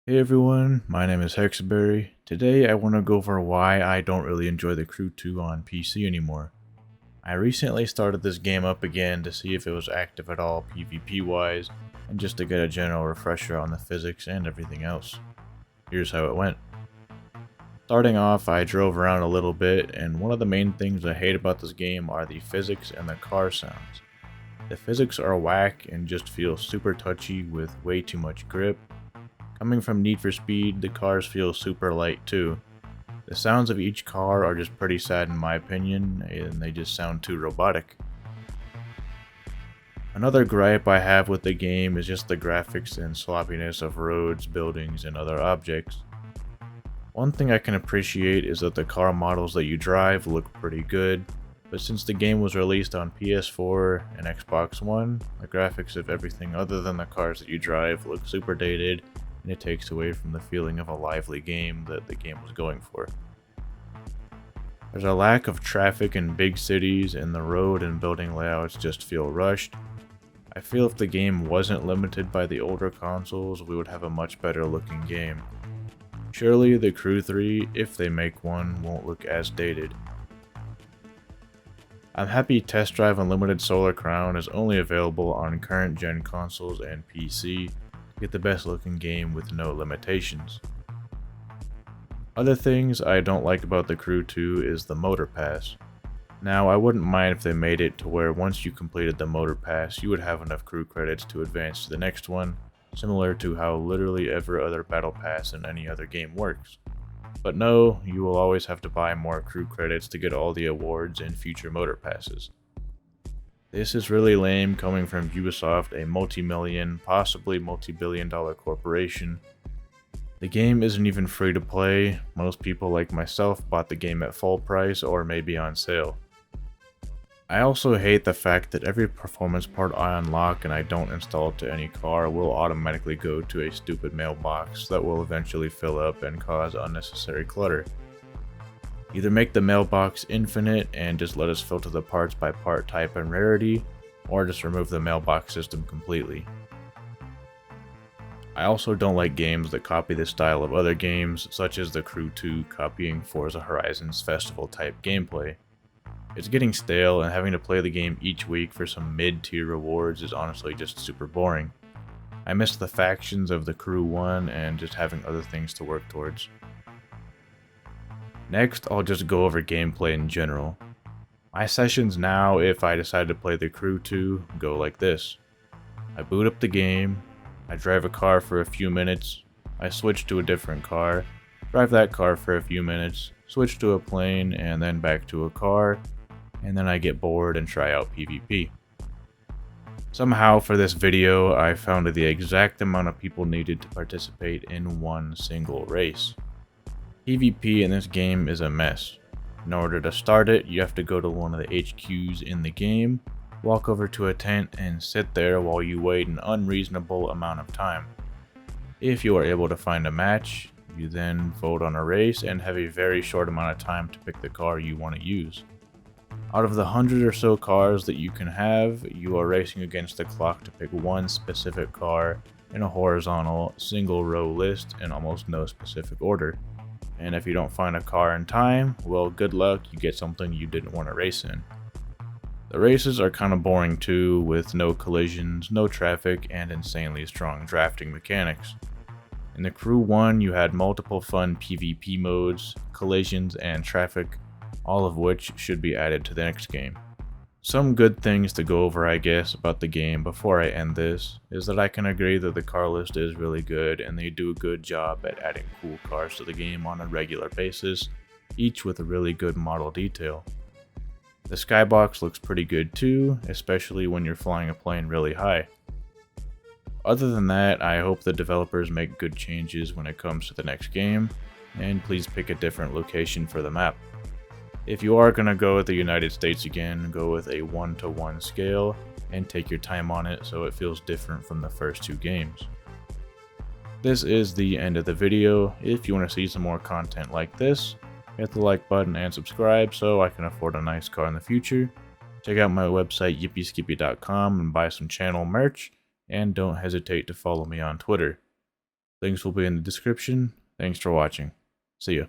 Hey everyone, my name is Hexaberry. Today I want to go over why I don't really enjoy the Crew 2 on PC anymore. I recently started this game up again to see if it was active at all PvP wise, and just to get a general refresher on the physics and everything else. Here's how it went. Starting off, I drove around a little bit, and one of the main things I hate about this game are the physics and the car sounds. The physics are whack and just feel super touchy with way too much grip. Coming from Need for Speed, the cars feel super light too. The sounds of each car are just pretty sad in my opinion, and they just sound too robotic. Another gripe I have with the game is just the graphics and sloppiness of roads, buildings, and other objects. One thing I can appreciate is that the car models that you drive look pretty good, but since the game was released on PS4 and Xbox One, the graphics of everything other than the cars that you drive look super dated, and it takes away from the feeling of a lively game that the game was going for. There's a lack of traffic in big cities, and the road and building layouts just feel rushed. I feel if the game wasn't limited by the older consoles, we would have a much better looking game. Surely the Crew 3, if they make one, won't look as dated. I'm happy Test Drive Unlimited Solar Crown is only available on current gen consoles and PC, get the best looking game with no limitations. Other things I don't like about the Crew 2 is the Motorpass. Now I wouldn't mind if they made it to where once you completed the Motorpass you would have enough crew credits to advance to the next one, similar to how literally every other battle pass in any other game works. But no, you will always have to buy more crew credits to get all the awards in future Motorpasses. This is really lame coming from Ubisoft, a multi-million, possibly multi-billion-dollar corporation. The game isn't even free to play. Most people like myself bought the game at full price or maybe on sale. I also hate the fact that every performance part I unlock and I don't install to any car will automatically go to a stupid mailbox that will eventually fill up and cause unnecessary clutter. Either make the mailbox infinite and just let us filter the parts by part type and rarity, or just remove the mailbox system completely. I also don't like games that copy the style of other games, such as the Crew 2 copying Forza Horizon's festival type gameplay. It's getting stale, and having to play the game each week for some mid-tier rewards is honestly just super boring. I miss the factions of the Crew 1 and just having other things to work towards. Next, I'll just go over gameplay in general. My sessions now, if I decide to play the Crew 2, go like this. I boot up the game, I drive a car for a few minutes, I switch to a different car, drive that car for a few minutes, switch to a plane, and then back to a car, and then I get bored and try out PvP. Somehow for this video, I found the exact amount of people needed to participate in one single race. PvP in this game is a mess. In order to start it, you have to go to one of the HQs in the game, walk over to a tent, and sit there while you wait an unreasonable amount of time. If you are able to find a match, you then vote on a race and have a very short amount of time to pick the car you want to use. Out of the 100 or so cars that you can have, you are racing against the clock to pick one specific car in a horizontal, single row list in almost no specific order. And if you don't find a car in time, well, good luck, you get something you didn't want to race in. The races are kind of boring too, with no collisions, no traffic, and insanely strong drafting mechanics. In the Crew 1, you had multiple fun PvP modes, collisions, and traffic, all of which should be added to the next game. Some good things to go over, I guess, about the game before I end this, is that I can agree that the car list is really good and they do a good job at adding cool cars to the game on a regular basis, each with a really good model detail. The skybox looks pretty good too, especially when you're flying a plane really high. Other than that, I hope the developers make good changes when it comes to the next game, and please pick a different location for the map. If you are going to go with the United States again, go with a 1-to-1 scale and take your time on it so it feels different from the first two games. This is the end of the video. If you want to see some more content like this, hit the like button and subscribe so I can afford a nice car in the future. Check out my website yippieskippy.com and buy some channel merch, and don't hesitate to follow me on Twitter. Links will be in the description. Thanks for watching. See ya.